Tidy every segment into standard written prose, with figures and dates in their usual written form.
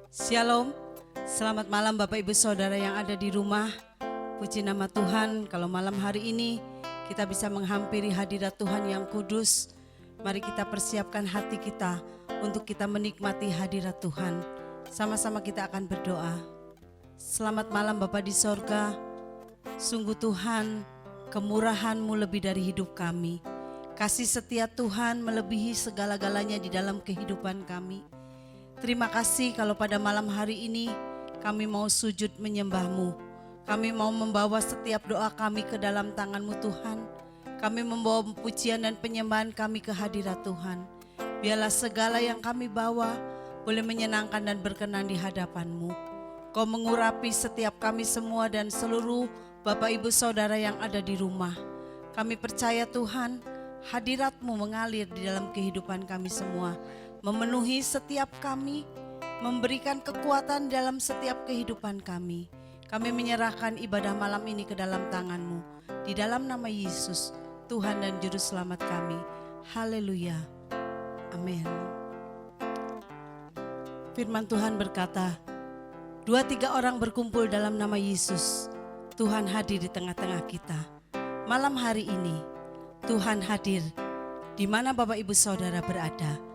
Shalom, selamat malam Bapak Ibu Saudara yang ada di rumah. Puji nama Tuhan, kalau malam hari ini kita bisa menghampiri hadirat Tuhan yang kudus. Mari kita persiapkan hati kita untuk kita menikmati hadirat Tuhan. Sama-sama kita akan berdoa. Selamat malam Bapa di sorga, sungguh Tuhan kemurahan-Mu lebih dari hidup kami. Kasih setia Tuhan melebihi segala-galanya di dalam kehidupan kami. Terima kasih kalau pada malam hari ini kami mau sujud menyembah-Mu. Kami mau membawa setiap doa kami ke dalam tangan-Mu Tuhan. Kami membawa pujian dan penyembahan kami ke hadirat Tuhan. Biarlah segala yang kami bawa boleh menyenangkan dan berkenan di hadapan-Mu. Kau mengurapi setiap kami semua dan seluruh Bapak Ibu Saudara yang ada di rumah. Kami percaya Tuhan, hadirat-Mu mengalir di dalam kehidupan kami semua. Memenuhi setiap kami, memberikan kekuatan dalam setiap kehidupan kami. Kami menyerahkan ibadah malam ini ke dalam tangan-Mu. Di dalam nama Yesus, Tuhan dan Juru Selamat kami. Haleluya. Amin. Firman Tuhan berkata, 2-3 orang berkumpul dalam nama Yesus, Tuhan hadir di tengah-tengah kita. Malam hari ini, Tuhan hadir di mana Bapak Ibu Saudara berada.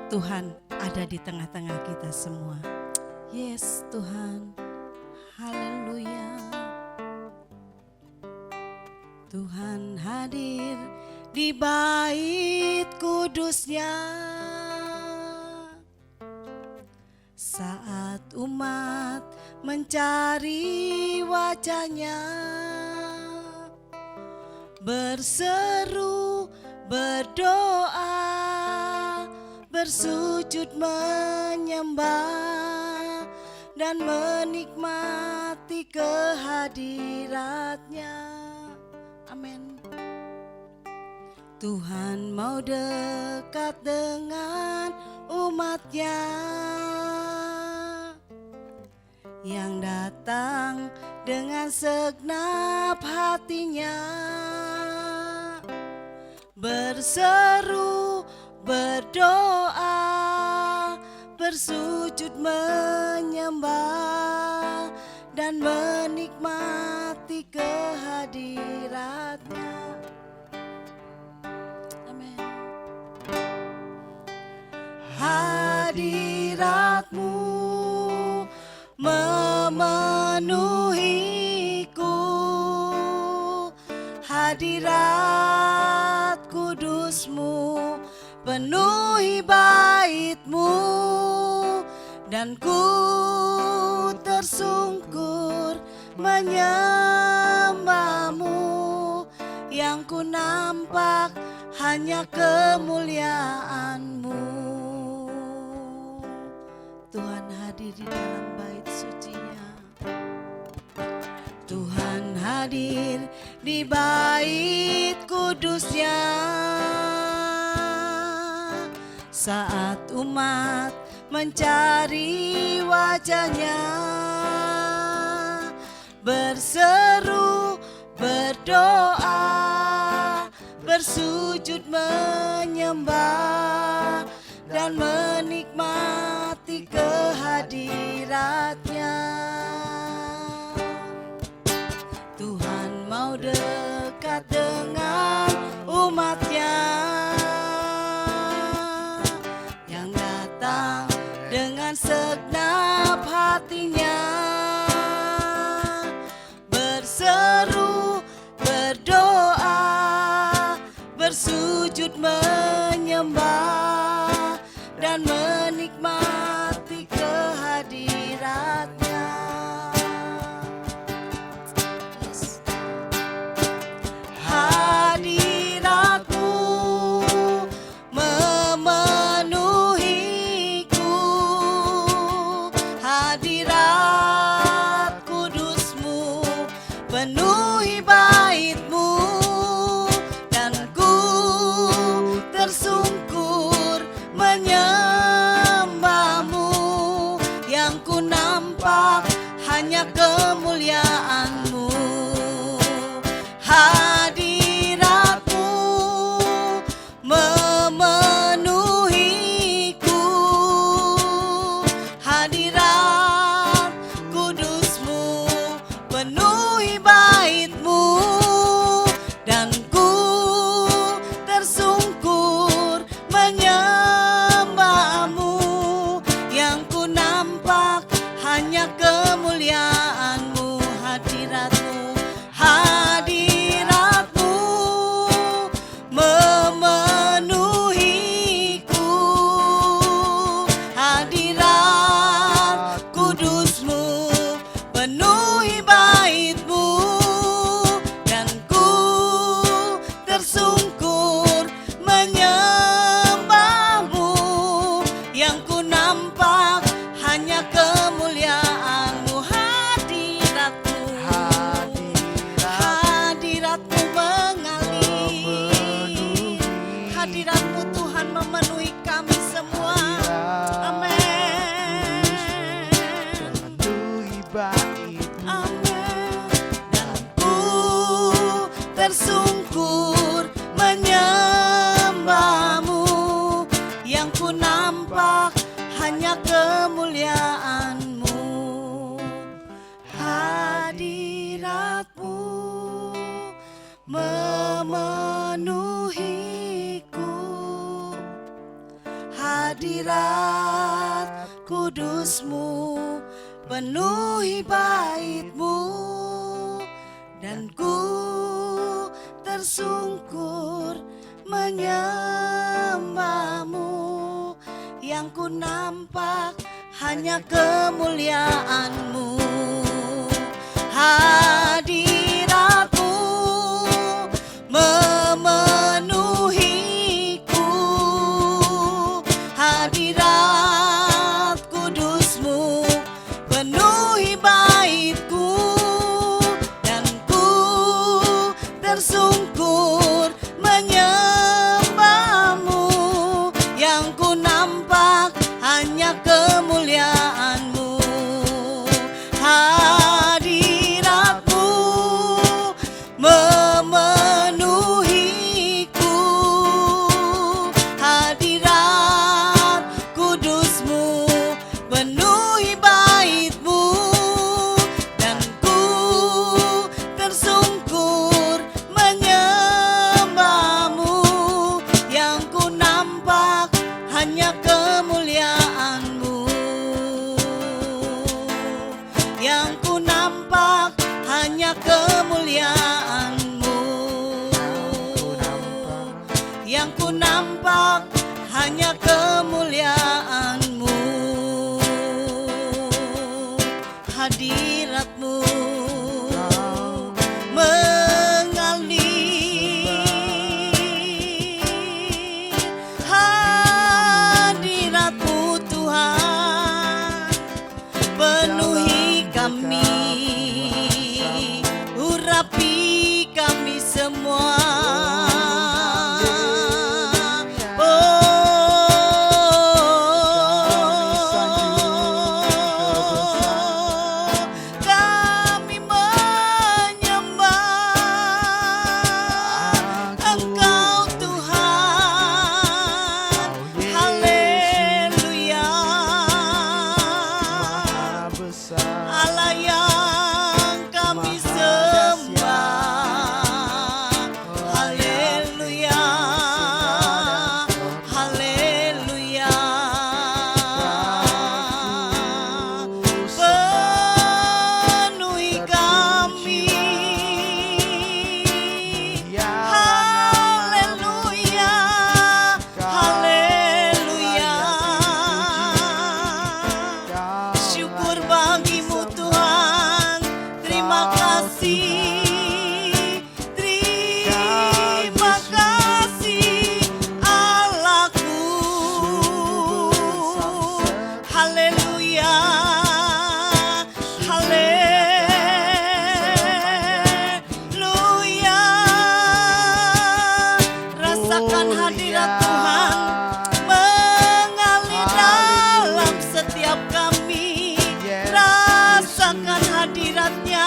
Tuhan ada di tengah-tengah kita semua. Yes Tuhan, haleluya. Tuhan hadir di bait kudusnya. Saat umat mencari wajahnya, berseru, berdoa, bersujud menyembah dan menikmati kehadirat-Nya. Amin. Tuhan mau dekat dengan umat-Nya yang datang dengan segenap hatinya, berseru, berdoa, bersujud menyembah dan menikmati kehadirat-Nya. Amin. Hadirat-Mu memenuhiku, hadirat kudus-Mu penuhi bait-Mu, dan ku tersungkur menyembah-Mu. Yang ku nampak hanya kemuliaan-Mu. Tuhan hadir di dalam bait suci-Nya. Tuhan hadir di bait kudus-Nya. Saat umat mencari wajah-Nya, berseru, berdoa, bersujud menyembah dan menikmati kehadirat-Nya. Tuhan mau dekat dengan umat-Nya yang datang dengan segenap hatinya, berseru, berdoa, bersujud menyembah dan menikmati kehadirat-Nya. Yes. Hadirat-Mu memenuhiku, hadirat kudus-Mu penuhi bait-Mu, dan ku tersungkur menyembah-Mu. Yang ku nampak hanya kemuliaan-Mu. Hadirat-Mu memenuhiku, hadirat hanya kemuliaan-Mu, hadirat-Mu, hadirat-Mu memenuhiku, hadirat kudus-Mu penuhi bait-Mu, dan ku tersungkur menyembah-Mu, yang ku nampak hanya kemuliaan-Mu, hadirat-Mu, hadirat-Mu mengalir, hadirat-Mu Tuhan memenuhi kami semua. Amin, amin. Dan ku tersungkur menyembah-Mu, yang ku nampak hanya kemuliaan-Mu, hadirat-Mu memenuhiku, hadirat kudus-Mu penuhi bait-Mu, dan ku tersungkur menyembah-Mu, yang ku nampak hanya kemuliaan-Mu, hadirat-Mu memenuhiku, hadirat kudus-Mu penuhi bait-Ku, dan ku tersungkur menyembah-Mu, yang ku nampak hanya kemuliaan-Mu, hadirat-Mu memenuhiku, hadirat kudus-Mu penuhi bait-Mu, dan ku tersungkur menyembah-Mu, yang ku nampak hanya kemuliaan-Mu, yang ku nampak hanya kemuliaan-Mu, yang ku nampak hanya kemuliaan-Mu, hadirat-Mu mengalir, hadirat-Mu Tuhan penuhi kami, urapi kami semua. Kami menyembah Engkau Tuhan, haleluya, Allah yang kami sembah, haleluya, haleluya, penuhi kami, haleluya, haleluya, syukur bagi-Mu Tuhan, terima kasih, terima kasih Allahku, haleluya, haleluya, rasakan hadirat Tuhan mengalir dalam setiap kami, rasakan hadirat-Nya,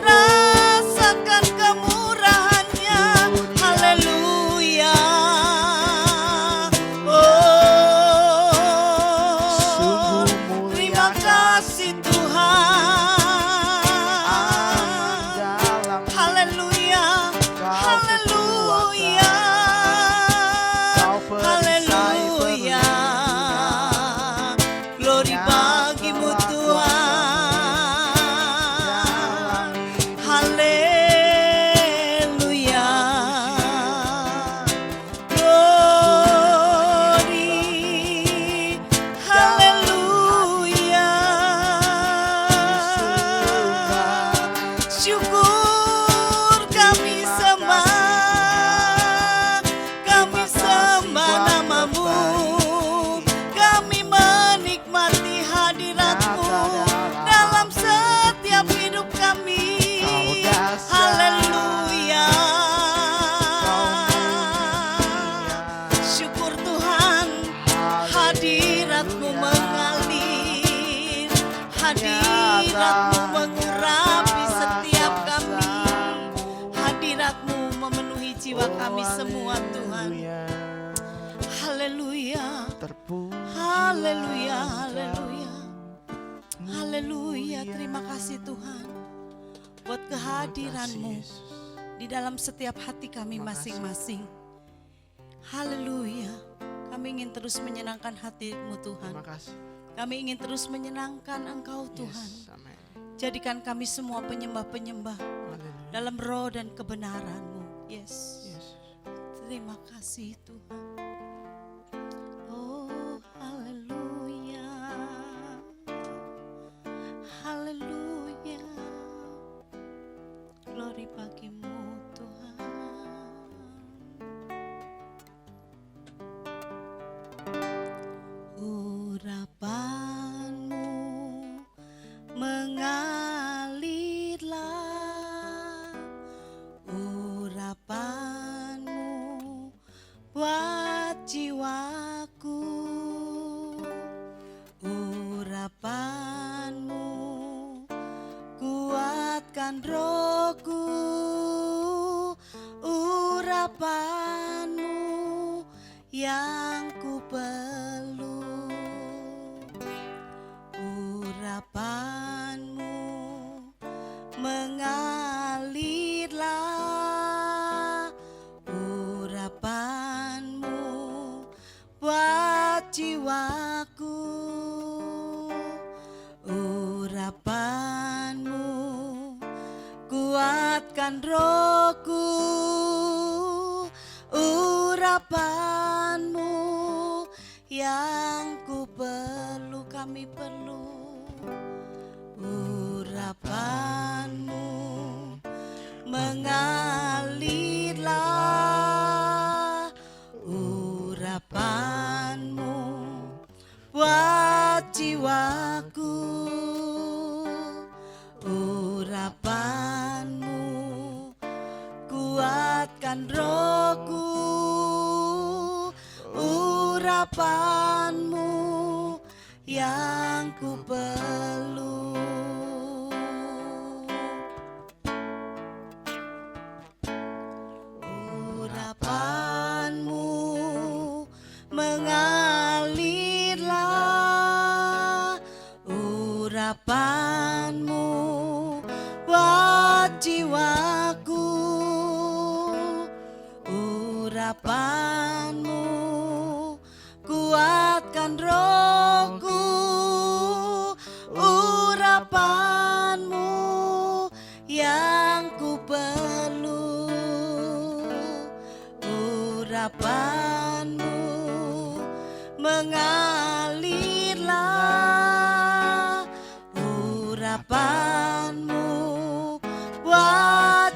rasakan kemurahan-Nya, haleluya, oh Hadirat-Mu mengurapi setiap kami. Hadirat-Mu memenuhi jiwa kami semua Tuhan. Haleluya. Haleluya, haleluya. Haleluya, terima kasih Tuhan buat kehadiran-Mu di dalam setiap hati kami masing-masing. Haleluya, kami ingin terus menyenangkan hati-Mu Tuhan. Kami ingin terus menyenangkan Engkau Tuhan. Jadikan kami semua penyembah-penyembah dalam roh dan kebenaran-Mu. Yes. Terima kasih Tuhan. Oh, haleluya. Haleluya. Glory bagi-Mu Tuhan. Urapan-Mu mengalirlah. Urapan-Mu buat jiwaku. Urapan-Mu kuatkan rohku. Urapan-Mu yang ku perlu. Urapan-Mu mengalirlah. Urapan-Mu buat jiwaku. Urapan-Mu kuatkan rohku. Urapan-Mu yang ku perlu, kami perlu. Urapan-Mu mengalirlah. Urapan-Mu buat jiwaku. Urapan-Mu kuatkan rohku. Urapan-Mu yang ku perlu. Urapan-Mu mengalirlah. Urapan-Mu buat jiwaku. Urapan-Mu kuatkan rohku. Urapan-Mu yang ku perlu. Urapan-Mu mengalirlah. Urapan-Mu buat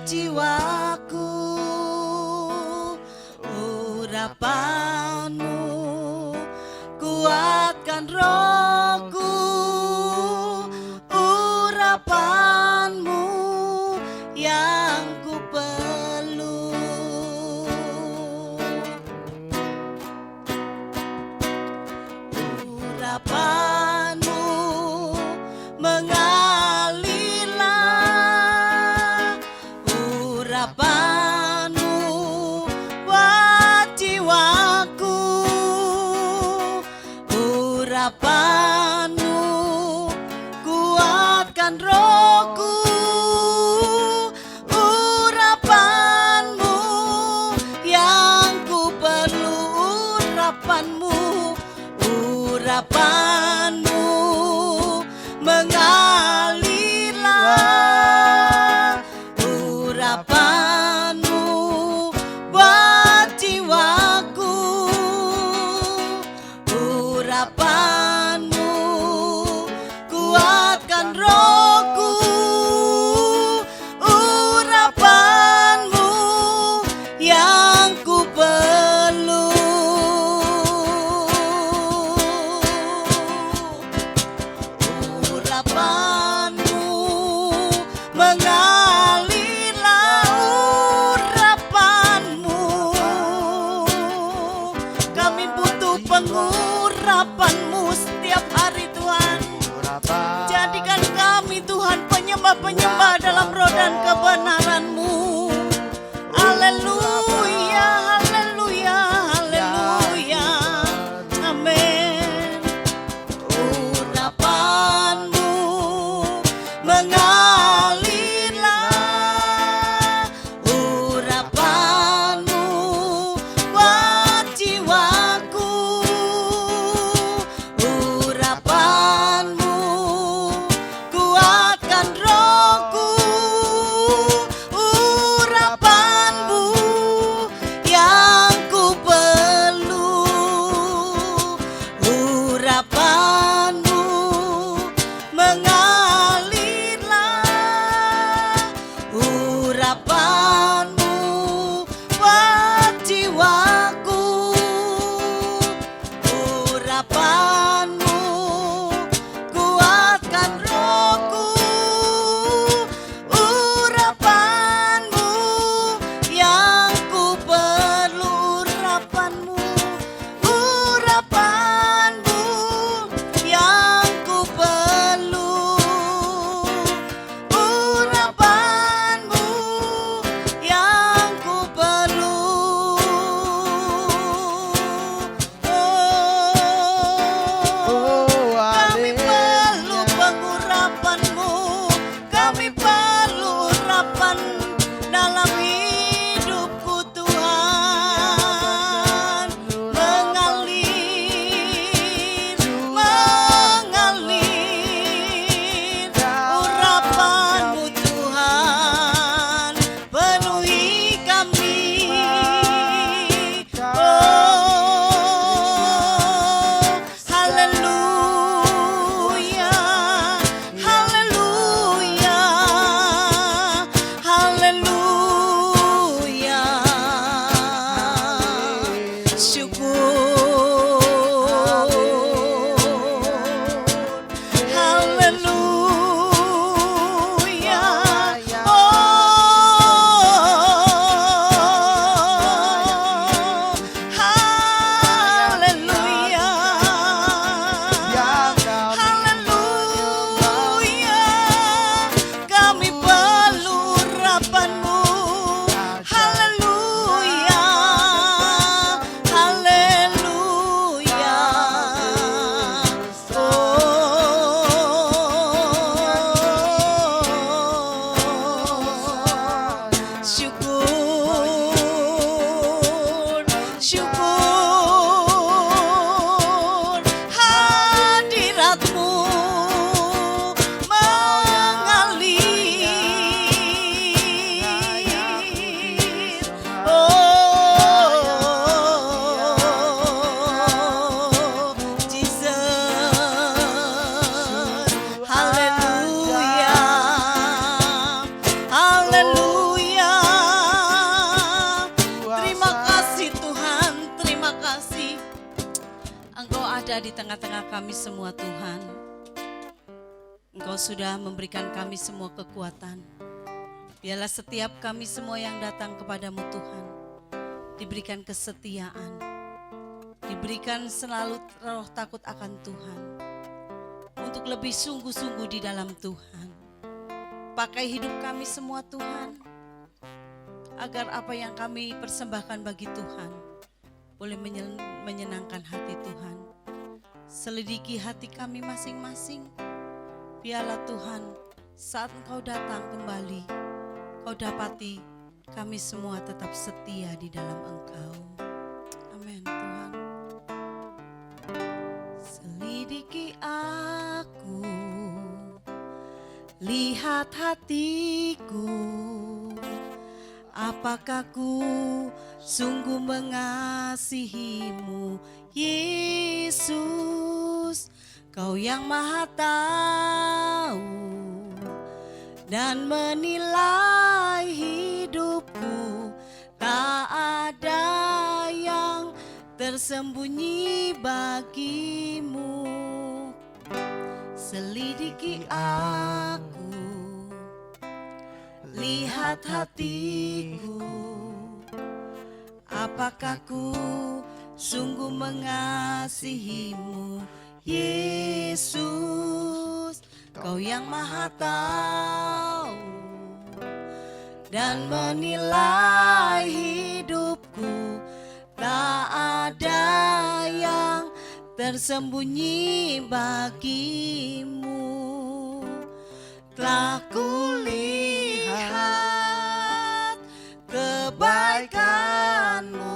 penyembah dalam roh dan kebenaran-Mu. Haleluya, haleluya, haleluya. Amin. Urapan-Mu mengalirlah, urapan-Mu buat jiwaku, urapan-Mu kuatkan rohku, urapan-Mu yang ku perlu, urapan-Mu mengalirlah, urapan-Mu buat jiwaku, urapan-Mu kuatkan rohku, urapan-Mu yang ku perlu, urapan-Mu, urapan-Mu yang ku perlu, urapan-Mu yang ku perlu. Kami perlu pengurapan-Mu, kami perlu urapan dalam hidupku Tuhan. Mengalir, mengalir, urapan-Mu Tuhan, penuhi kami. Haleluya, haleluya, haleluya. Syukur, haleluya. Haleluya, haleluya. Kami perlu urapan-Mu. Haleluya, haleluya. Syukur, syukur, hadirat-Mu mengalir. Jesus, haleluya, haleluya. Terima kasih Tuhan, terima kasih. Engkau ada di tengah-tengah kami semua Tuhan. Engkau sudah memberikan kami semua kekuatan. Biarlah setiap kami semua yang datang kepadamu Tuhan, diberikan kesetiaan, diberikan selalu roh takut akan Tuhan, untuk lebih sungguh-sungguh di dalam Tuhan. Pakai hidup kami semua Tuhan, agar apa yang kami persembahkan bagi Tuhan boleh menyenangkan hati Tuhan. Selidiki hati kami masing-masing. Biarlah Tuhan, saat Engkau datang kembali, Kau dapati kami semua tetap setia di dalam Engkau. Amin Tuhan. Selidiki aku, lihat hatiku, apakah ku sungguh mengasihi-Mu, Yesus. Kau yang Maha tahu dan menilai hidupku, tak ada yang tersembunyi bagimu. Selidiki aku, lihat hatiku, apakah ku sungguh mengasihi-Mu, Yesus. Kau yang maha tahu dan menilai hidupku. Tak ada yang tersembunyi bagimu. Telah kulihat kebaikanmu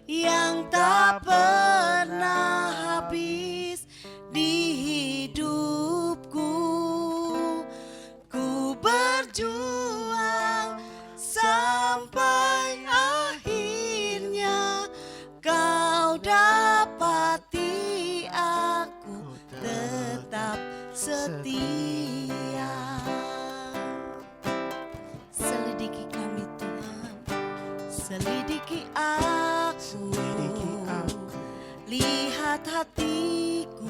yang tak pernah habis di hidupku. Ku berjuang sampai akhirnya kau dapati aku tetap setia. Selidiki kami Tuhan, selidiki aku, lihat hatiku,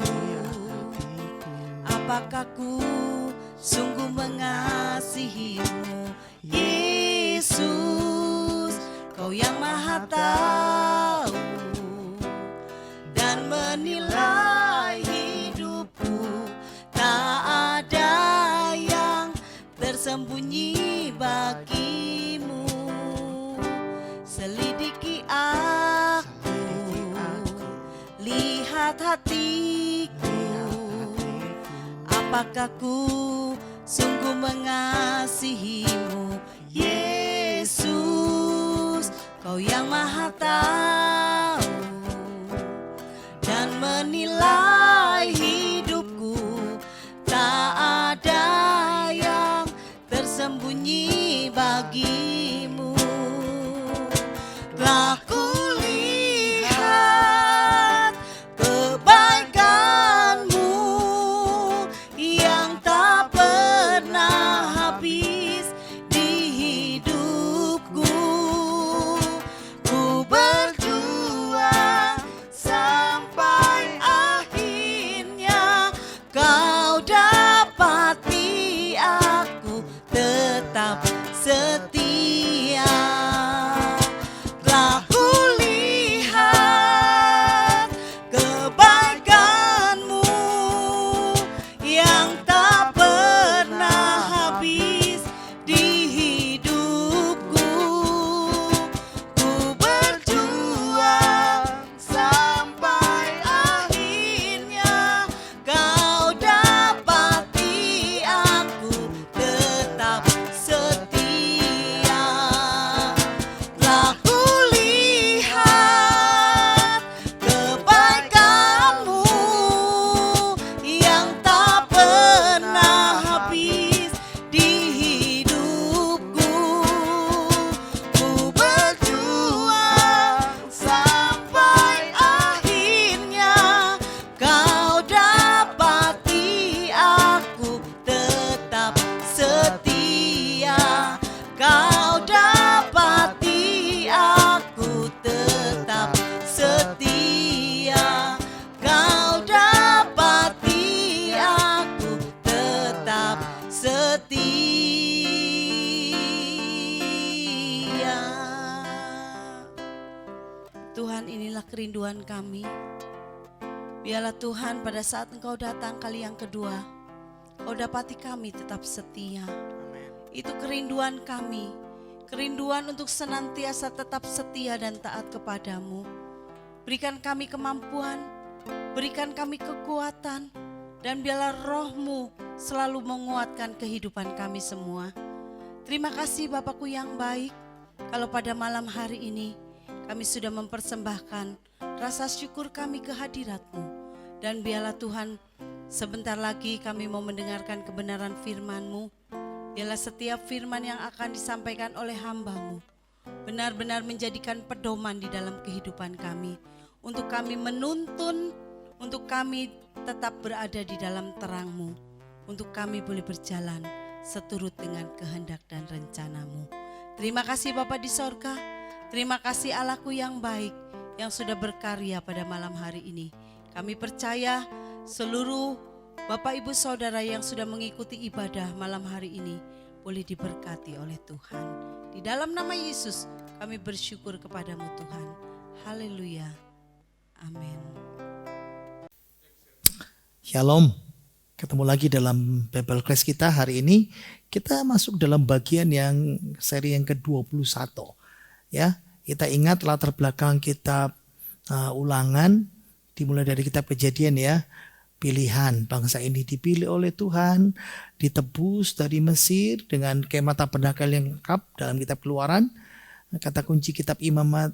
apakah ku sungguh mengasihimu. Yesus, Kau yang maha tahu dan menilai hidupku. Tak ada yang tersembunyi bagimu. Selidiki aku, lihat hatiku, apakah ku sungguh mengasihimu. Yesus, Kau yang maha tahu dan menilai hidupku. Tak ada yang tersembunyi bagimu. Telah kulihat kebaikanmu yang tak pernah habis di hidupku. Ku berjuang sampai akhirnya kau dapati aku tetap setia. Telah kulihat kebaikanmu yang tak pernah habis di hidupku. Ku berjuang sampai akhirnya kau dapati aku tetap setia. Telah kulihat kebaikanmu yang tak pernah habis di hidupku. Ku berjuang sampai akhirnya kau dapati aku tetap setia. Kau dapati aku tetap setia. Kau dapati aku tetap setia. Tuhan, inilah kerinduan kami. Biarlah Tuhan pada saat Engkau datang kali yang kedua, Kau dapati kami tetap setia. Itu kerinduan kami, kerinduan untuk senantiasa tetap setia dan taat kepadamu. Berikan kami kemampuan, berikan kami kekuatan, dan biarlah Roh-Mu selalu menguatkan kehidupan kami semua. Terima kasih Bapakku yang baik, kalau pada malam hari ini kami sudah mempersembahkan rasa syukur kami ke hadirat-Mu. Dan biarlah Tuhan, sebentar lagi kami mau mendengarkan kebenaran firman-Mu. Biarlah setiap firman yang akan disampaikan oleh hamba-Mu benar-benar menjadikan pedoman di dalam kehidupan kami. Untuk kami menuntun, untuk kami tetap berada di dalam terang-Mu. Untuk kami boleh berjalan seturut dengan kehendak dan rencana-Mu. Terima kasih Bapa di sorga, terima kasih Allahku yang baik yang sudah berkarya pada malam hari ini. Kami percaya seluruh Bapak Ibu Saudara yang sudah mengikuti ibadah malam hari ini boleh diberkati oleh Tuhan. Di dalam nama Yesus kami bersyukur kepadamu Tuhan. Haleluya. Amin. Shalom. Ketemu lagi dalam Bible Class kita hari ini. Kita masuk dalam bagian yang seri yang ke-21. Ya, kita ingat latar belakang kitab Ulangan dimulai dari kitab Kejadian ya. Pilihan bangsa ini dipilih oleh Tuhan, ditebus dari Mesir dengan kemah tabernakel yang lengkap dalam kitab Keluaran. Kata kunci kitab Imamat,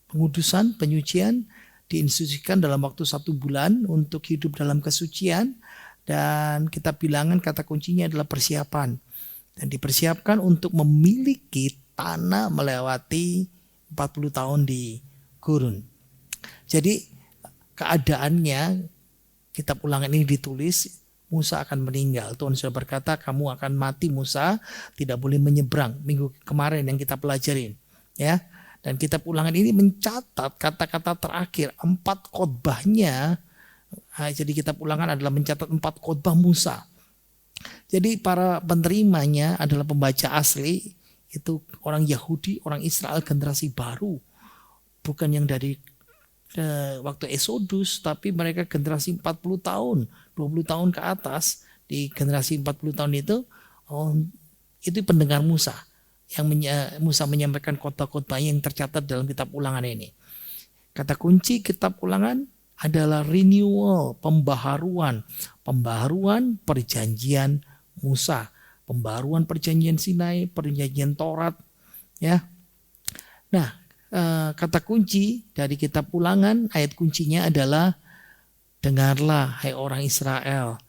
pengudusan, penyucian diinstruksikan dalam waktu 1 bulan untuk hidup dalam kesucian. Dan kitab Bilangan kata kuncinya adalah persiapan. Dan dipersiapkan untuk memiliki tanah melewati 40 tahun di gurun. Jadi keadaannya kitab Ulangan ini ditulis, Musa akan meninggal. Tuhan sudah berkata kamu akan mati Musa, tidak boleh menyeberang. Minggu kemarin yang kita pelajarin. Ya. Dan kitab Ulangan ini mencatat kata-kata terakhir 4 khotbahnya. Jadi kitab Ulangan adalah mencatat 4 khotbah Musa. Jadi para penerimanya adalah pembaca asli, itu orang Yahudi, orang Israel generasi baru. Bukan yang dari waktu Exodus, tapi mereka generasi 40 tahun, 20 tahun ke atas. Di generasi 40 tahun itu pendengar Musa. Yang Musa menyampaikan khotbah-khotbah yang tercatat dalam kitab Ulangan ini. Kata kunci kitab Ulangan adalah renewal, pembaharuan perjanjian Musa, pembaharuan perjanjian Sinai, perjanjian Taurat, ya. Nah, kata kunci dari kitab Ulangan, ayat kuncinya adalah dengarlah hai orang Israel,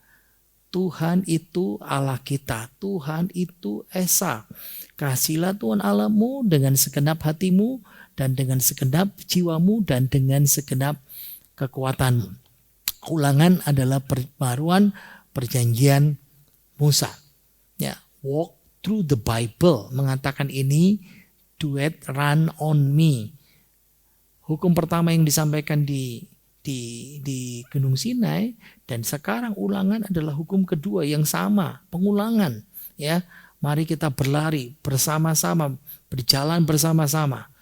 Tuhan itu Allah kita, Tuhan itu Esa. Kasihlah Tuhan Allahmu dengan segenap hatimu dan dengan segenap jiwamu dan dengan segenap kekuatanmu. Ulangan adalah pembaharuan perjanjian Musa. Ya, walk through the Bible mengatakan ini, do it, run on me. Hukum pertama yang disampaikan di Gunung Sinai, dan sekarang Ulangan adalah hukum kedua yang sama, pengulangan. Ya, mari kita berlari bersama-sama, berjalan bersama-sama.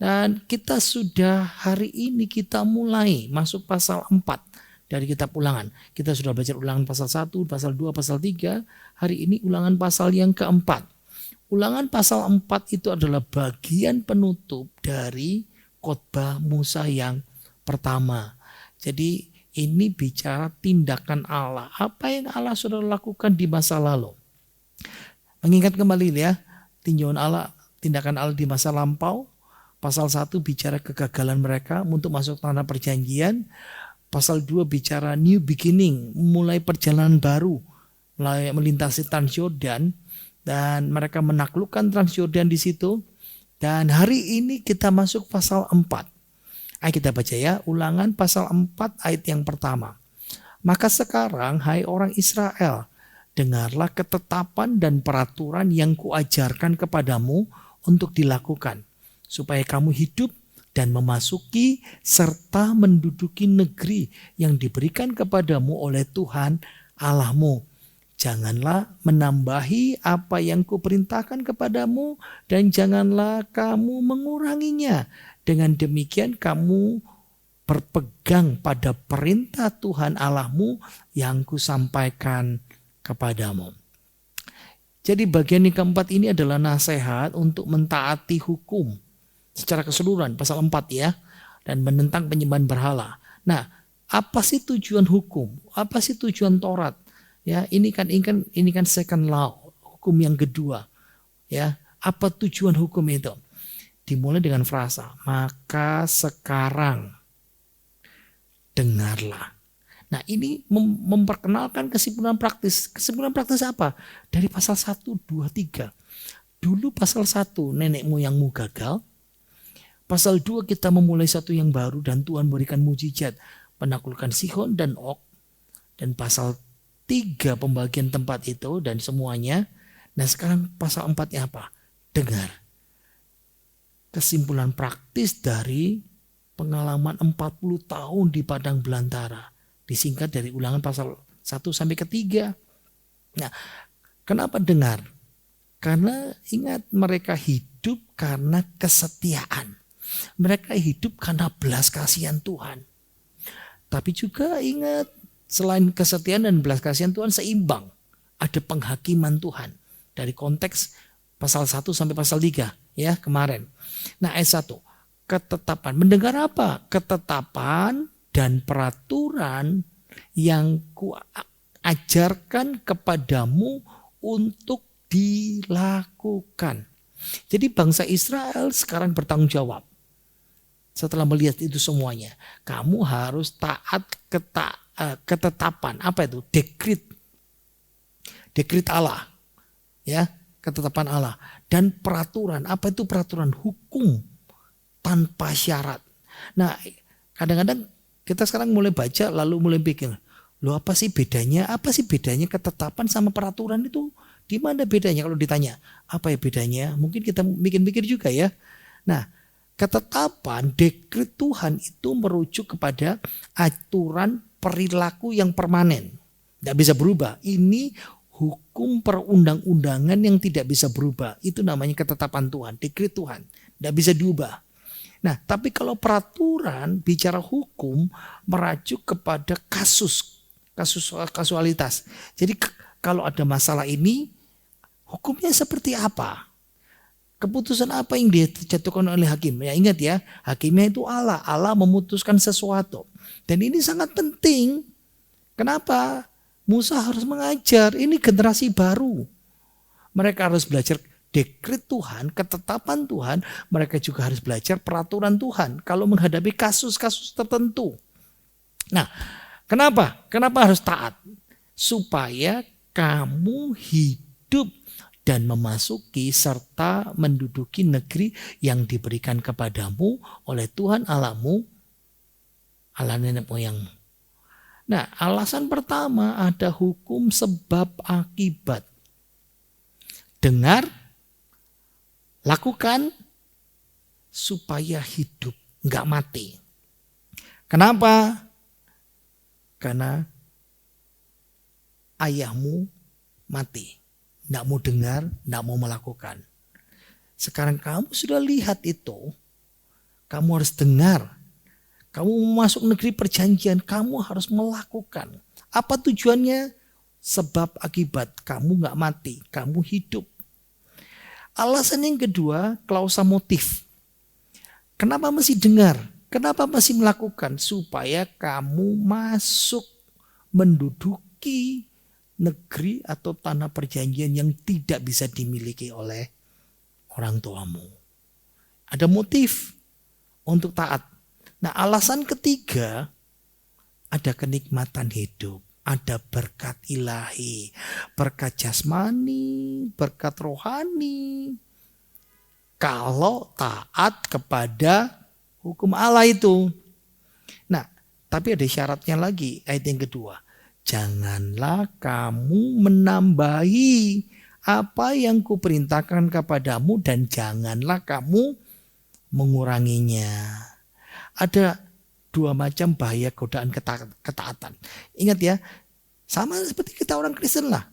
Dan kita sudah hari ini kita mulai masuk pasal 4 dari kitab Ulangan. Kita sudah belajar Ulangan pasal 1, pasal 2, pasal 3. Hari ini Ulangan pasal yang keempat. Ulangan pasal 4 itu adalah bagian penutup dari khotbah Musa yang pertama. Jadi ini bicara tindakan Allah. Apa yang Allah sudah lakukan di masa lalu. Mengingat kembali ya, tindakan Allah di masa lampau. Pasal 1 bicara kegagalan mereka untuk masuk tanah perjanjian. Pasal 2 bicara new beginning, mulai perjalanan baru, melintasi Transyordan, dan mereka menaklukkan Transyordan di situ. Dan hari ini kita masuk pasal 4. Ayo kita baca ya, Ulangan pasal 4 ayat yang pertama. Maka sekarang hai orang Israel, dengarlah ketetapan dan peraturan yang kuajarkan kepadamu untuk dilakukan, supaya kamu hidup dan memasuki serta menduduki negeri yang diberikan kepadamu oleh Tuhan Allahmu. Janganlah menambahi apa yang kuperintahkan kepadamu dan janganlah kamu menguranginya. Dengan demikian kamu berpegang pada perintah Tuhan Allahmu yang kusampaikan kepadamu. Jadi bagian yang keempat ini adalah nasihat untuk mentaati hukum secara keseluruhan, pasal 4 ya, dan menentang penyembahan berhala. Nah, apa sih tujuan hukum? Apa sih tujuan Taurat? Ya, ini kan second law, hukum yang kedua. Ya, apa tujuan hukum itu? Dimulai dengan frasa, maka sekarang dengarlah. Nah, ini memperkenalkan kesimpulan praktis. Kesimpulan praktis apa? Dari pasal 1, 2, 3. Dulu pasal 1 nenek moyangmu gagal. Pasal 2 kita memulai satu yang baru dan Tuhan berikan mujizat penaklukan Sihon dan Og. Dan pasal 3 pembagian tempat itu dan semuanya. Nah sekarang pasal 4-nya apa? Dengar. Kesimpulan praktis dari pengalaman 40 tahun di padang belantara. Disingkat dari Ulangan pasal 1 sampai ke 3. Nah, kenapa dengar? Karena ingat mereka hidup karena kesetiaan. Mereka hidup karena belas kasihan Tuhan. Tapi juga ingat Selain kesetiaan dan belas kasihan Tuhan seimbang. Ada penghakiman Tuhan. Dari konteks pasal 1 sampai pasal 3 ya kemarin. Nah ayat 1. Ketetapan. Mendengar apa? Ketetapan dan peraturan yang kuajarkan kepadamu untuk dilakukan. Jadi bangsa Israel sekarang bertanggung jawab. Setelah melihat itu semuanya, kamu harus taat ketetapan. Apa itu? Dekrit Allah. Ya, ketetapan Allah. Dan peraturan. Apa itu peraturan? Hukum tanpa syarat. Nah, kadang-kadang kita sekarang mulai baca lalu mulai pikir, loh apa sih bedanya? Apa sih bedanya ketetapan sama peraturan itu? Di mana bedanya kalau ditanya? Apa ya bedanya? Mungkin kita mikir-mikir juga ya. Nah, ketetapan, dekret Tuhan itu merujuk kepada aturan perilaku yang permanen. Tidak bisa berubah. Ini hukum perundang-undangan yang tidak bisa berubah. Itu namanya ketetapan Tuhan, dekret Tuhan. Tidak bisa diubah. Nah, tapi kalau peraturan bicara hukum merajuk kepada kasualitas. Jadi kalau ada masalah ini, hukumnya seperti apa? Keputusan apa yang dijatuhkan oleh hakim? Ya ingat ya, hakimnya itu Allah. Allah memutuskan sesuatu. Dan ini sangat penting. Kenapa? Musa harus mengajar. Ini generasi baru. Mereka harus belajar dekret Tuhan, ketetapan Tuhan. Mereka juga harus belajar peraturan Tuhan. Kalau menghadapi kasus-kasus tertentu. Nah, kenapa? Kenapa harus taat? Supaya kamu hidup dan memasuki serta menduduki negeri yang diberikan kepadamu oleh Tuhan Allahmu, Allah nenek moyangmu. Nah, alasan pertama ada hukum sebab akibat. Dengar, lakukan supaya hidup, enggak mati. Kenapa? Karena ayahmu mati. Tidak mau dengar, tidak mau melakukan. Sekarang kamu sudah lihat itu. Kamu harus dengar. Kamu mau masuk negeri perjanjian, kamu harus melakukan. Apa tujuannya? Sebab akibat kamu gak mati, kamu hidup. Alasan yang kedua, klausa motif. Kenapa masih dengar? Kenapa masih melakukan? Supaya kamu masuk menduduki negeri atau tanah perjanjian yang tidak bisa dimiliki oleh orang tuamu. Ada motif untuk taat. Nah, alasan ketiga, ada kenikmatan hidup, ada berkat ilahi, berkat jasmani, berkat rohani. Kalau taat kepada hukum Allah itu. Nah, tapi ada syaratnya lagi, ayat yang kedua. Janganlah kamu menambahi apa yang kuperintahkan kepadamu dan janganlah kamu menguranginya. Ada dua macam bahaya godaan ketaatan. Ingat ya, sama seperti kita orang Kristen lah.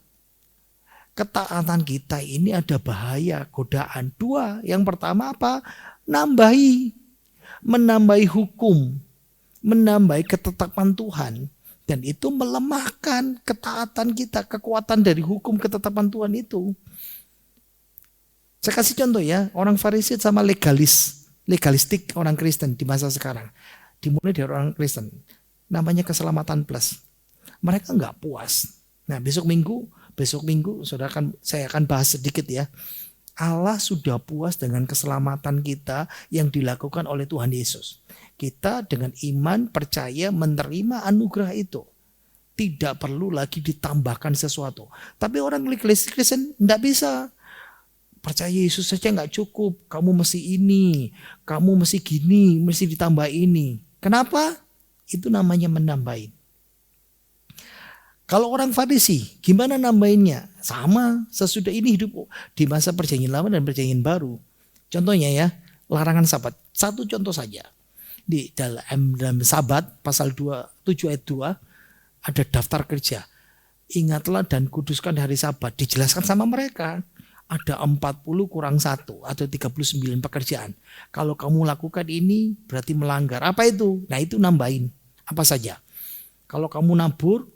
Ketaatan kita ini ada bahaya godaan. Dua, yang pertama apa? Menambahi hukum, menambahi ketetapan Tuhan. Dan itu melemahkan ketaatan kita, kekuatan dari hukum ketetapan Tuhan itu. Saya kasih contoh ya, orang Farisi sama legalistik orang Kristen di masa sekarang. Dimulai dari orang Kristen, namanya keselamatan plus. Mereka nggak puas. Nah besok minggu saya akan bahas sedikit ya. Allah sudah puas dengan keselamatan kita yang dilakukan oleh Tuhan Yesus. Kita dengan iman percaya menerima anugerah itu. Tidak perlu lagi ditambahkan sesuatu. Tapi orang Kristen tidak bisa. Percaya Yesus saja nggak cukup. Kamu mesti ini, kamu mesti gini, mesti ditambah ini. Kenapa? Itu namanya menambahin. Kalau orang Farisi, gimana nambahinnya? Sama, sesudah ini hidup di masa perjanjian lama dan perjanjian baru. Contohnya ya, larangan sabat. Satu contoh saja. Di dalam Sabat pasal 7 ayat 2 ada daftar kerja. Ingatlah dan kuduskan hari Sabat. Dijelaskan sama mereka. Ada 40 kurang 1 atau 39 pekerjaan. Kalau kamu lakukan ini berarti melanggar. Apa itu? Nah itu nambahin. Apa saja? Kalau kamu nabur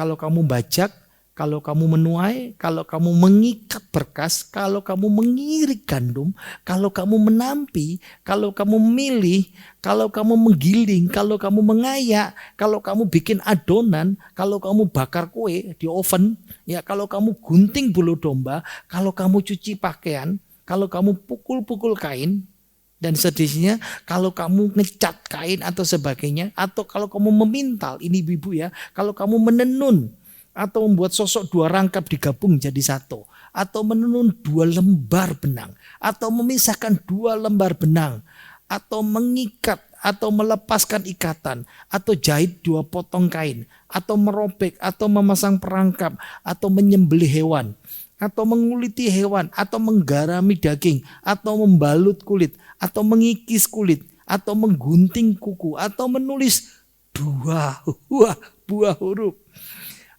kalau kamu bajak, kalau kamu menuai, kalau kamu mengikat berkas, kalau kamu mengirik gandum, kalau kamu menampi, kalau kamu memilih, kalau kamu menggiling, kalau kamu mengayak, kalau kamu bikin adonan, kalau kamu bakar kue di oven, ya kalau kamu gunting bulu domba, kalau kamu cuci pakaian, kalau kamu pukul-pukul kain, dan sedihnya kalau kamu ngecat kain atau sebagainya, atau kalau kamu memintal, ini ibu ya, kalau kamu menenun, atau membuat sosok dua rangkap digabung jadi satu, atau menenun dua lembar benang, atau memisahkan dua lembar benang, atau mengikat, atau melepaskan ikatan, atau jahit dua potong kain, atau merobek, atau memasang perangkap, atau menyembelih hewan, atau menguliti hewan, atau menggarami daging, atau membalut kulit, atau mengikis kulit, atau menggunting kuku, atau menulis dua buah huruf,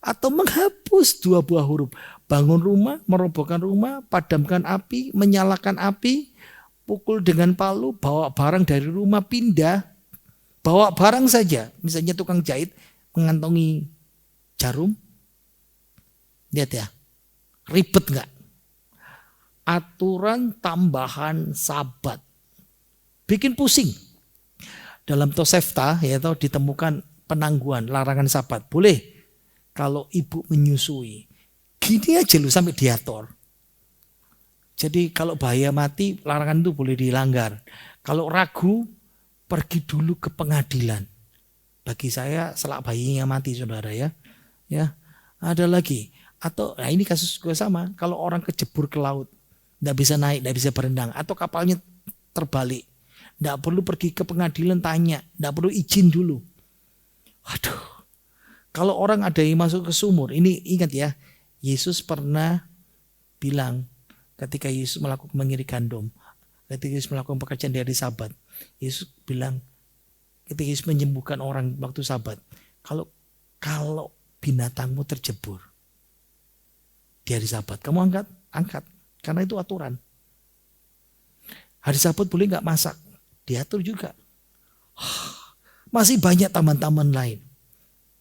atau menghapus dua buah huruf. Bangun rumah, merobohkan rumah, padamkan api, menyalakan api, pukul dengan palu, bawa barang dari rumah, pindah, bawa barang saja. Misalnya tukang jahit mengantongi jarum, lihat ya, ribet nggak? Aturan tambahan Sabat, bikin pusing. Dalam Tosefta ya ditemukan penangguhan larangan Sabat. Boleh kalau ibu menyusui. Gini aja lu sampai diatur. Jadi kalau bahaya mati larangan itu boleh dilanggar. Kalau ragu pergi dulu ke pengadilan. Bagi saya selak bayinya mati saudara ya. Ya, ada lagi. Atau nah ini kasus gue sama. Kalau orang kejebur ke laut, nggak bisa naik, nggak bisa berenang, atau kapalnya terbalik, nggak perlu pergi ke pengadilan tanya, nggak perlu izin dulu. Waduh, kalau orang ada yang masuk ke sumur, ini ingat ya, Yesus pernah bilang ketika Yesus melakukan mengirik gandum, ketika Yesus melakukan pekerjaan di hari Sabat, Yesus bilang ketika Yesus menyembuhkan orang waktu Sabat, kalau binatangmu terjebur di hari Sabat, kamu angkat, karena itu aturan. Hari Sabat boleh nggak masak, diatur juga. Masih banyak taman-taman lain.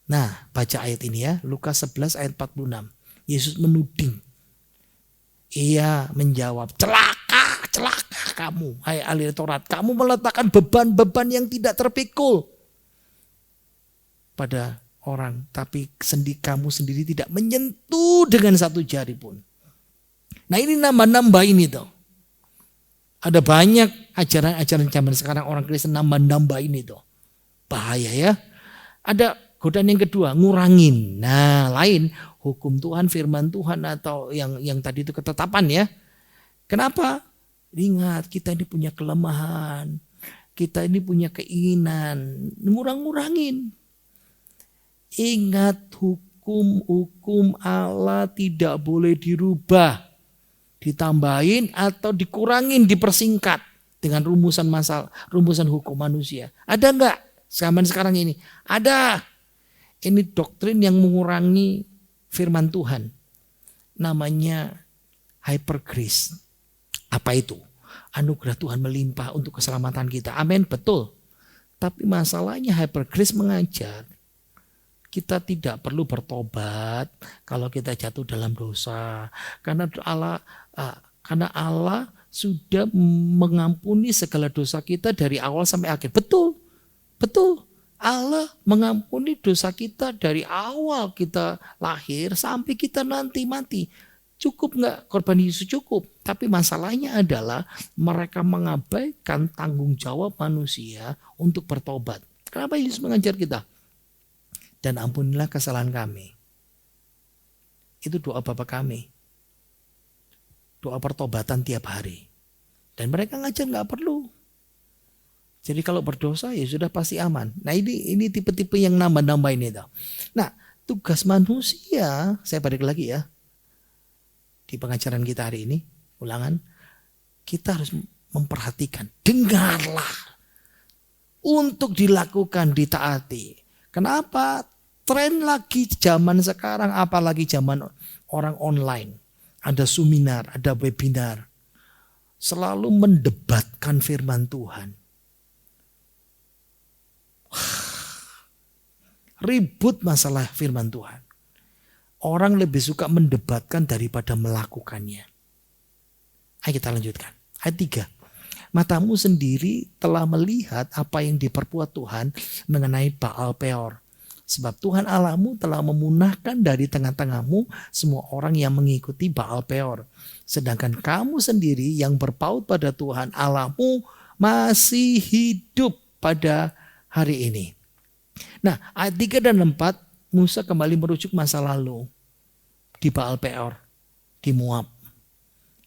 Nah, baca ayat ini ya, Lukas 11 ayat 46. Yesus menuding. Ia menjawab, celaka kamu, hai ahli Taurat. Kamu meletakkan beban-beban yang tidak terpikul pada orang, tapi kamu sendiri tidak menyentuh dengan satu jari pun. Nah ini nambah-nambah ini tuh. Ada banyak ajaran-ajaran zaman sekarang orang Kristen nambah-nambah ini tuh. Bahaya ya. Ada godaan yang kedua, ngurangin. Nah lain, hukum Tuhan, firman Tuhan, atau yang tadi itu ketetapan ya. Kenapa? Ingat kita ini punya kelemahan. Kita ini punya keinginan. Ngurang-ngurangin. Ingat hukum Allah tidak boleh dirubah, ditambahin atau dikurangin, dipersingkat dengan rumusan hukum manusia. Ada enggak zaman sekarang ini? Ada. Ini doktrin yang mengurangi firman Tuhan. Namanya hyper grace. Apa itu? Anugerah Tuhan melimpah untuk keselamatan kita. Amin, betul. Tapi masalahnya hyper grace mengajar kita tidak perlu bertobat kalau kita jatuh dalam dosa. Karena Allah sudah mengampuni segala dosa kita dari awal sampai akhir. Betul. Allah mengampuni dosa kita dari awal kita lahir sampai kita nanti mati. Cukup nggak korban Yesus? Cukup. Tapi masalahnya adalah mereka mengabaikan tanggung jawab manusia untuk bertobat. Kenapa Yesus mengajar kita? Dan ampunilah kesalahan kami. Itu doa Bapa kami. Doa pertobatan tiap hari. Dan mereka ngajar nggak perlu. Jadi kalau berdosa ya sudah pasti aman. Nah ini tipe-tipe yang nambah-nambah ini. Nah tugas manusia, saya balik lagi ya. Di pengajaran kita hari ini, ulangan. Kita harus memperhatikan. Dengarlah. Untuk dilakukan, ditaati. Kenapa? Tren lagi zaman sekarang, apalagi zaman orang online. Ada seminar, ada webinar. Selalu mendebatkan firman Tuhan. Ribut masalah firman Tuhan. orang lebih suka mendebatkan daripada melakukannya. Ayo kita lanjutkan. Ayat 3. Matamu sendiri telah melihat apa yang diperbuat Tuhan mengenai Baal Peor. Sebab Tuhan Allahmu telah memunahkan dari tengah-tengahmu semua orang yang mengikuti Baal Peor. Sedangkan kamu sendiri yang berpaut pada Tuhan Allahmu masih hidup pada hari ini. Nah, ayat 3 dan 4 Musa kembali merujuk masa lalu di Baal Peor, di Moab.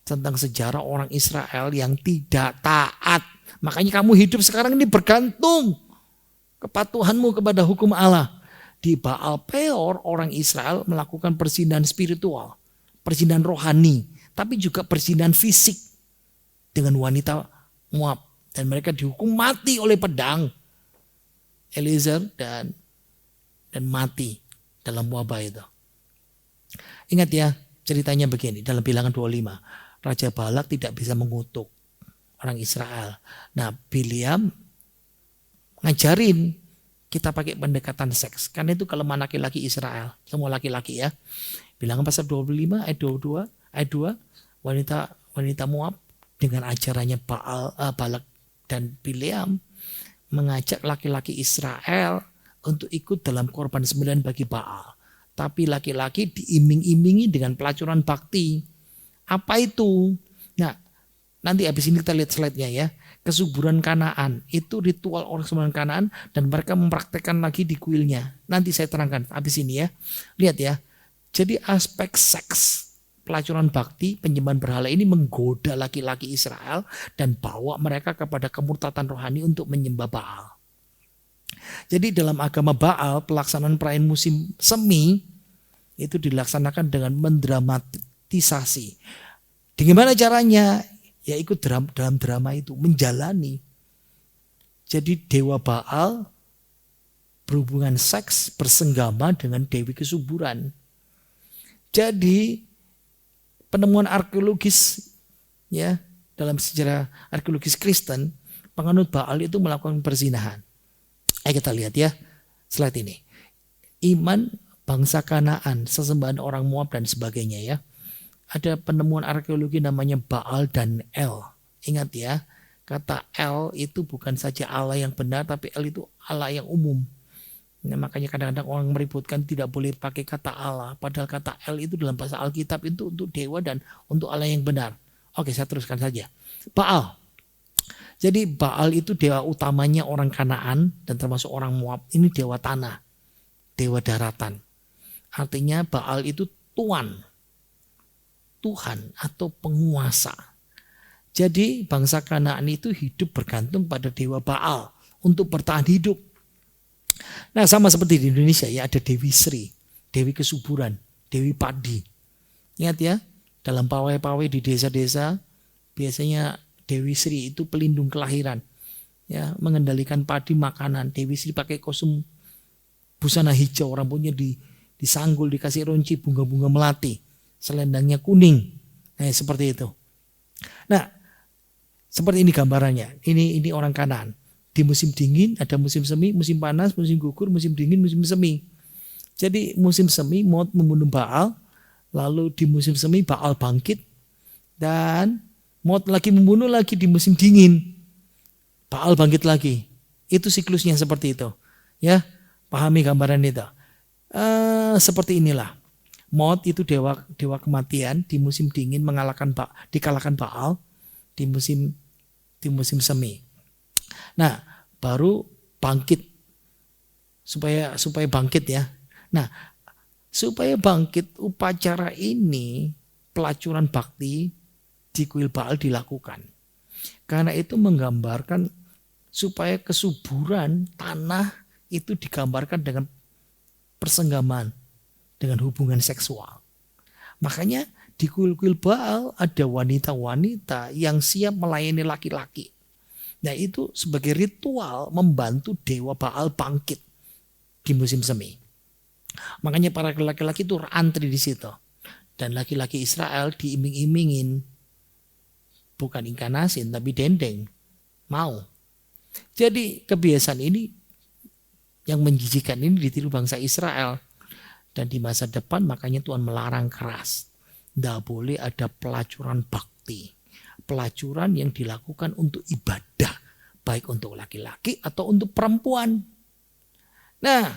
Tentang sejarah orang Israel yang tidak taat. Makanya kamu hidup sekarang ini bergantung kepatuhanmu kepada hukum Allah. Di Baal Peor orang Israel melakukan perzinahan spiritual, perzinahan rohani, tapi juga perzinahan fisik dengan wanita Moab. Dan mereka dihukum mati oleh pedang. Eliezer dan mati dalam wabah itu. Ingat ya, ceritanya begini dalam Bilangan 25. Raja Balak tidak bisa mengutuk orang Israel. Nah, Bileam ngajarin kita pakai pendekatan seks. Karena itu kelemahan laki-laki Israel. Semua laki-laki ya. Bilangan pasal 25 ayat 22 ayat 2. Wanita Moab dengan ajarannya Balak dan Bileam mengajak laki-laki Israel untuk ikut dalam korban sembelihan bagi Baal. Tapi laki-laki diiming-imingi dengan pelacuran bakti. Apa itu? Nah, nanti habis ini kita lihat slide-nya ya. Kesuburan Kanaan, itu ritual orang kesuburan Kanaan dan mereka mempraktekkan lagi di kuilnya. Nanti saya terangkan habis ini ya. Lihat ya. Jadi aspek seks, pelacuran bakti, penyembahan berhala ini menggoda laki-laki Israel dan bawa mereka kepada kemurtatan rohani untuk menyembah Baal. Jadi dalam agama Baal, pelaksanaan perayaan musim semi itu dilaksanakan dengan mendramatisasi. Bagaimana caranya? Ya ikut dalam drama itu, menjalani. Jadi dewa Baal berhubungan seks bersenggama dengan dewi kesuburan. Jadi penemuan arkeologis ya dalam sejarah arkeologis Kristen, penganut Baal itu melakukan perzinahan. Ayo kita lihat ya slide ini. Iman bangsa Kanaan, sesembahan orang Moab dan sebagainya ya. Ada penemuan arkeologi namanya Baal dan El. Ingat ya, kata El itu bukan saja Allah yang benar, tapi El itu Allah yang umum. Nah, makanya kadang-kadang orang meributkan tidak boleh pakai kata Allah. Padahal kata El itu dalam bahasa Alkitab itu untuk dewa dan untuk Allah yang benar. Oke, saya teruskan saja. Baal. Jadi Baal itu dewa utamanya orang Kanaan dan termasuk orang Moab. Ini dewa tanah, dewa daratan. Artinya Baal itu Tuhan atau penguasa. Jadi bangsa Kanaan itu hidup bergantung pada dewa Baal untuk bertahan hidup. Nah, sama seperti di Indonesia ya, ada Dewi Sri, Dewi kesuburan, Dewi padi. Ingat ya, dalam pawai-pawai di desa-desa biasanya Dewi Sri itu pelindung kelahiran. Ya, mengendalikan padi makanan. Dewi Sri pakai kostum busana hijau, rambutnya disanggul, dikasih ronci bunga-bunga melati. Selendangnya kuning. Nah, seperti itu. Nah, seperti ini gambarannya. Ini orang Kanaan. Di musim dingin ada musim semi, musim panas, musim gugur, musim dingin, musim semi. Jadi musim semi Moab membunuh Baal, lalu di musim semi Baal bangkit dan Moab lagi membunuh lagi di musim dingin. Baal bangkit lagi. Itu siklusnya seperti itu. Ya, pahami gambaran itu. Seperti inilah. Moab itu dewa kematian, di musim dingin dikalahkan Baal di musim semi. Nah, baru bangkit supaya bangkit ya. Nah, supaya bangkit upacara ini, pelacuran bakti di kuil Baal dilakukan. Karena itu menggambarkan supaya kesuburan tanah itu digambarkan dengan persenggaman, dengan hubungan seksual. Makanya di kuil-kuil Baal ada wanita-wanita yang siap melayani laki-laki. Nah, itu sebagai ritual membantu dewa Baal bangkit di musim semi. Makanya para laki-laki itu antri di situ. Dan laki-laki Israel diiming-imingin. Bukan ikan tapi dendeng. Mau. Jadi kebiasaan ini yang menjijikan ini ditiru bangsa Israel. Dan di masa depan makanya Tuhan melarang keras. Tidak boleh ada pelacuran bakti. Pelacuran yang dilakukan untuk ibadah. Baik untuk laki-laki atau untuk perempuan. Nah,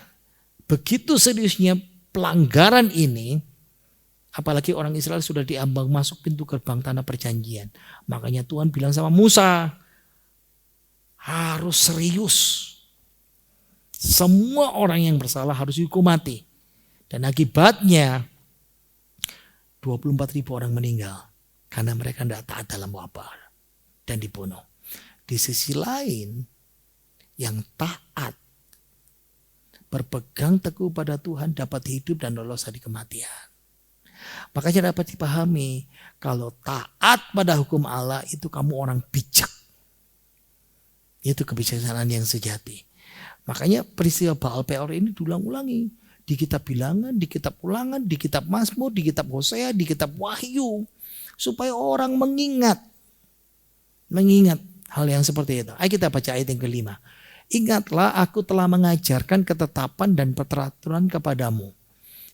begitu seriusnya pelanggaran ini, apalagi orang Israel sudah diambang masuk pintu gerbang tanah perjanjian. Makanya Tuhan bilang sama Musa, harus serius. Semua orang yang bersalah harus dihukum mati. Dan akibatnya 24.000 orang meninggal. Karena mereka tidak taat dalam wabah. Dan dibunuh. Di sisi lain, yang taat, berpegang teguh pada Tuhan dapat hidup dan lolos dari kematian. Makanya dapat dipahami, kalau taat pada hukum Allah itu kamu orang bijak. Itu kebijaksanaan yang sejati. Makanya peristiwa Baal Peor ini diulang-ulangi. Di kitab Bilangan, di kitab Ulangan, di kitab Mazmur, di kitab Hosea, di kitab Wahyu. Supaya orang mengingat. Mengingat hal yang seperti itu. Ayo kita baca ayat yang kelima. Ingatlah aku telah mengajarkan ketetapan dan peraturan kepadamu.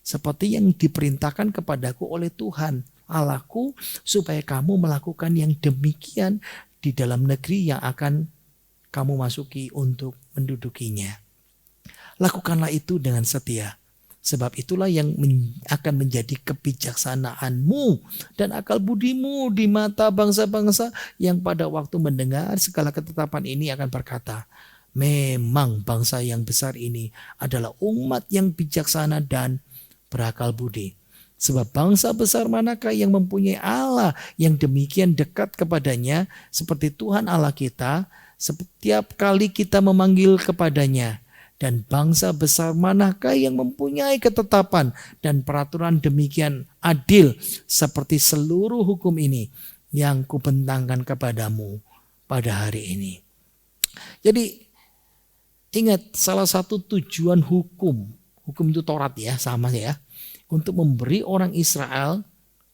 Seperti yang diperintahkan kepadaku oleh Tuhan Allahku. Supaya kamu melakukan yang demikian di dalam negeri yang akan kamu masuki untuk mendudukinya. Lakukanlah itu dengan setia. Sebab itulah yang akan menjadi kebijaksanaanmu dan akal budimu di mata bangsa-bangsa yang pada waktu mendengar segala ketetapan ini akan berkata, memang bangsa yang besar ini adalah umat yang bijaksana dan berakal budi. Sebab bangsa besar manakah yang mempunyai Allah yang demikian dekat kepadanya seperti Tuhan Allah kita setiap kali kita memanggil kepadanya. Dan bangsa besar manakah yang mempunyai ketetapan dan peraturan demikian adil seperti seluruh hukum ini yang kubentangkan kepadamu pada hari ini. Jadi ingat, salah satu tujuan hukum itu Taurat ya, sama ya, untuk memberi orang Israel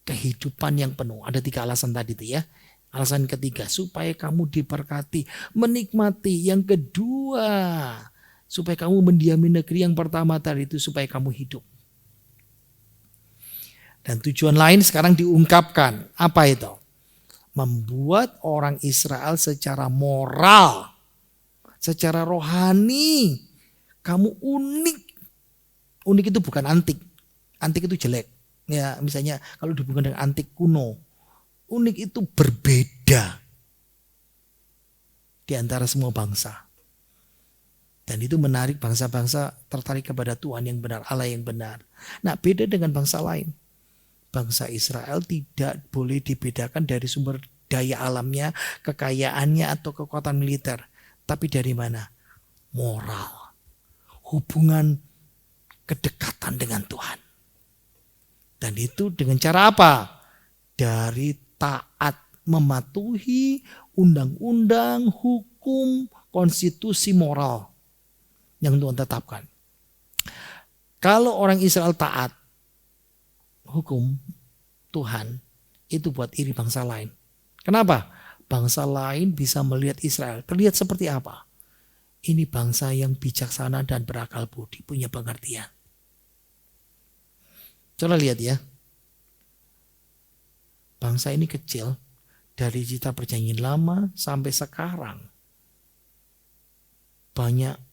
kehidupan yang penuh. Ada 3 alasan tadi itu ya. Alasan ketiga, supaya kamu diberkati, menikmati. Yang kedua, supaya kamu mendiami negeri. Yang pertama tadi itu supaya kamu hidup. Dan tujuan lain sekarang diungkapkan. Apa itu? Membuat orang Israel secara moral, secara rohani, kamu unik. Unik itu bukan antik. Antik itu jelek. Ya, misalnya kalau dihubungkan dengan antik kuno. Unik itu berbeda di antara semua bangsa. Dan itu menarik bangsa-bangsa tertarik kepada Tuhan yang benar, Allah yang benar. Nah, beda dengan bangsa lain. Bangsa Israel tidak boleh dibedakan dari sumber daya alamnya, kekayaannya atau kekuatan militer. Tapi dari mana? Moral. Hubungan kedekatan dengan Tuhan. Dan itu dengan cara apa? Dari taat mematuhi undang-undang, hukum, konstitusi moral yang Tuhan tetapkan. Kalau orang Israel taat hukum Tuhan, itu buat iri bangsa lain. Kenapa? Bangsa lain bisa melihat Israel. Terlihat seperti apa? Ini bangsa yang bijaksana dan berakal budi, punya pengertian. Coba lihat ya. Bangsa ini kecil, dari kitab perjanjian lama sampai sekarang. Banyak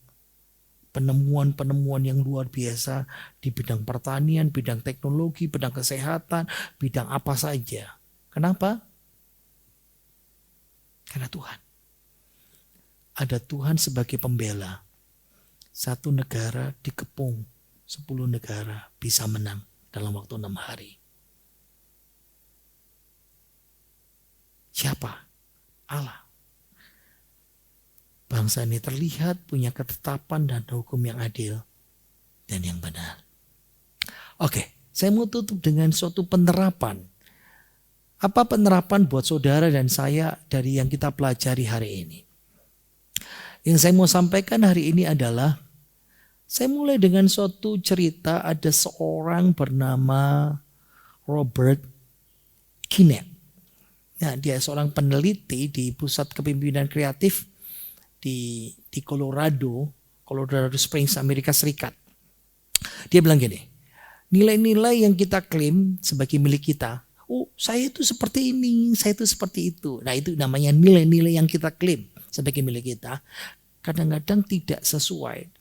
penemuan-penemuan yang luar biasa di bidang pertanian, bidang teknologi, bidang kesehatan, bidang apa saja. Kenapa? Karena Tuhan. Ada Tuhan sebagai pembela. 1 negara dikepung, 10 negara bisa menang dalam waktu 6 hari. Siapa? Allah. Bangsa ini terlihat punya ketetapan dan hukum yang adil dan yang benar. Oke, saya mau tutup dengan suatu penerapan. Apa penerapan buat saudara dan saya dari yang kita pelajari hari ini? Yang saya mau sampaikan hari ini adalah, saya mulai dengan suatu cerita. Ada seorang bernama Robert Kinnett. Nah, dia seorang peneliti di pusat kepemimpinan kreatif di Colorado Springs, Amerika Serikat. Dia bilang gini, Nilai-nilai yang kita klaim sebagai milik kita. Oh, saya itu seperti ini, saya itu seperti itu. Nah, itu namanya nilai-nilai yang kita klaim sebagai milik kita. Kadang-kadang tidak sesuai.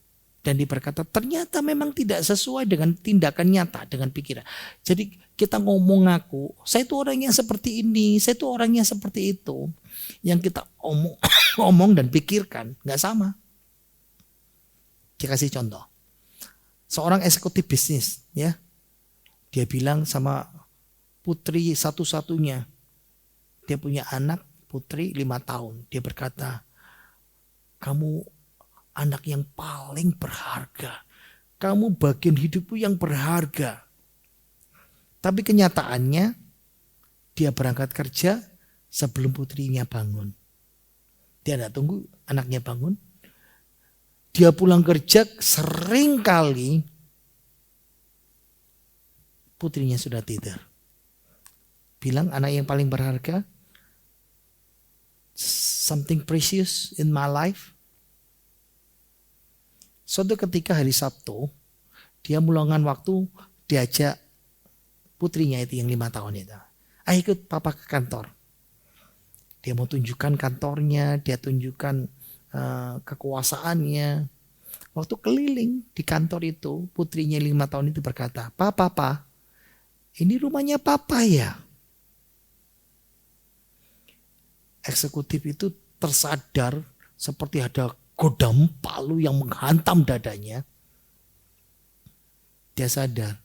Dan berkata ternyata memang tidak sesuai dengan tindakan nyata, dengan pikiran. Jadi kita ngomong ngaku, saya itu orang yang seperti ini, saya itu orang yang seperti itu. Yang kita omong dan pikirkan nggak sama. Dia kasih contoh. Seorang eksekutif bisnis, ya, dia bilang sama putri satu-satunya, dia punya anak putri 5 tahun. Dia berkata, kamu anak yang paling berharga. Kamu bagian hidupku yang berharga. Tapi kenyataannya dia berangkat kerja sebelum putrinya bangun. Dia tidak tunggu anaknya bangun. Dia pulang kerja sering kali putrinya sudah tidur. Bilang anak yang paling berharga, something precious in my life. Suatu ketika hari Sabtu, dia meluangkan waktu diajak putrinya itu yang 5 tahun itu. Ayo ikut papa ke kantor. Dia mau tunjukkan kantornya, dia tunjukkan kekuasaannya. Waktu keliling di kantor itu, putrinya 5 tahun itu berkata, Papa, ini rumahnya papa ya? Eksekutif itu tersadar seperti ada godam palu yang menghantam dadanya. Dia sadar,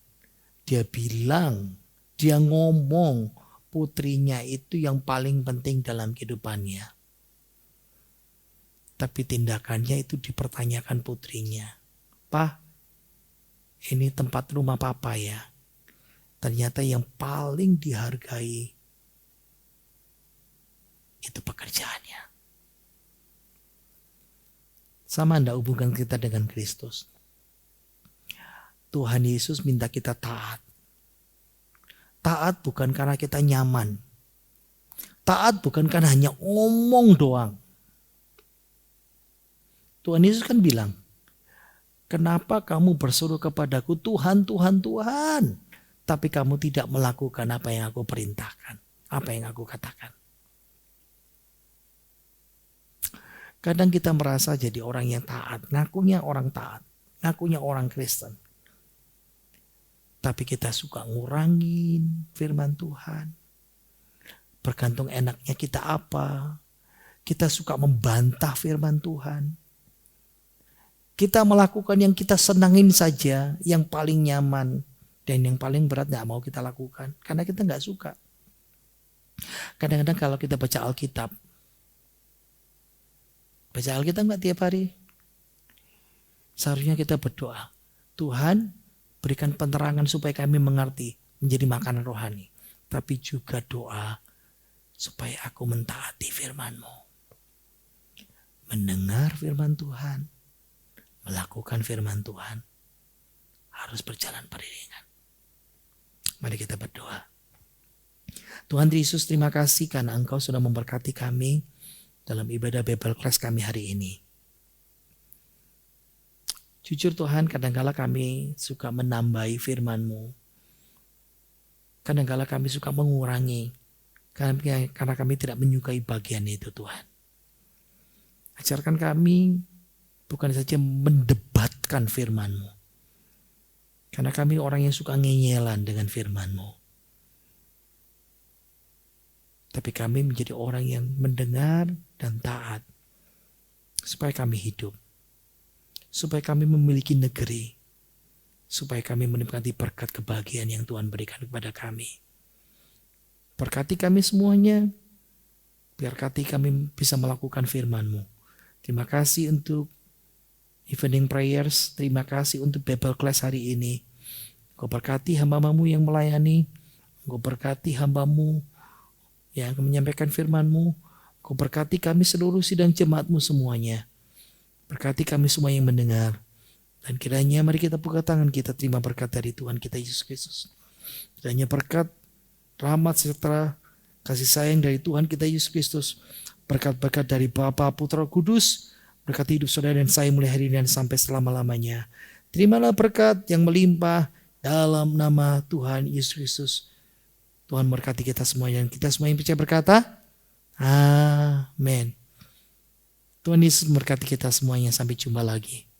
dia bilang, dia ngomong putrinya itu yang paling penting dalam kehidupannya. Tapi tindakannya itu dipertanyakan putrinya. Pak, ini tempat rumah papa ya. Ternyata yang paling dihargai itu pekerjaannya. Sama enggak hubungan kita dengan Kristus? Tuhan Yesus minta kita taat. Taat bukan karena kita nyaman. Taat bukan karena hanya ngomong doang. Tuhan Yesus kan bilang, kenapa kamu berseru kepadaku Tuhan, Tuhan, Tuhan. Tapi kamu tidak melakukan apa yang aku perintahkan. Apa yang aku katakan. Kadang kita merasa jadi orang yang taat. Ngakunya orang taat. Ngakunya orang Kristen. Tapi kita suka ngurangin firman Tuhan. Bergantung enaknya kita apa. Kita suka membantah firman Tuhan. Kita melakukan yang kita senangin saja, yang paling nyaman. Dan yang paling berat gak mau kita lakukan. Karena kita gak suka. Kadang-kadang kalau kita baca Alkitab. Baca Alkitab gak tiap hari? Seharusnya kita berdoa. Tuhan berikan penerangan supaya kami mengerti. Menjadi makanan rohani. Tapi juga doa. Supaya aku mentaati firman-Mu. Mendengar firman Tuhan. Melakukan firman Tuhan. Harus berjalan beriringan. Mari kita berdoa. Tuhan Yesus, terima kasih karena Engkau sudah memberkati kami dalam ibadah Bible Class kami hari ini. Jujur Tuhan, kadang-kala kami suka menambahi firman-Mu. Kadang-kala kami suka mengurangi. Karena kami tidak menyukai bagian itu Tuhan. Ajarkan kami bukan saja mendebatkan firman-Mu. Karena kami orang yang suka ngeyelan dengan firman-Mu. Tapi kami menjadi orang yang mendengar dan taat. Supaya kami hidup. Supaya kami memiliki negeri. Supaya kami menikmati berkat kebahagiaan yang Tuhan berikan kepada kami. Berkati kami semuanya. Berkati kami bisa melakukan firman-Mu. Terima kasih untuk evening prayers. Terima kasih untuk Bible Class hari ini. Engkau berkati hamba-Mu yang melayani. Engkau berkati hamba-Mu yang akan menyampaikan firman-Mu. Engkau berkati kami seluruh sidang jemaat-Mu semuanya. Berkati kami semua yang mendengar. Dan kiranya mari kita buka tangan kita terima berkat dari Tuhan kita Yesus Kristus. Kiranya berkat, rahmat serta kasih sayang dari Tuhan kita Yesus Kristus. Berkat-berkat dari Bapa, Putra, Kudus. Berkati hidup saudara dan saya mulai hari ini dan sampai selama-lamanya. Terimalah berkat yang melimpah, Dalam nama Tuhan Yesus Kristus. Tuhan berkati kita semuanya. Kita semua yang percaya berkata, amin. Tuhan Yesus memberkati kita semuanya. Sampai jumpa lagi.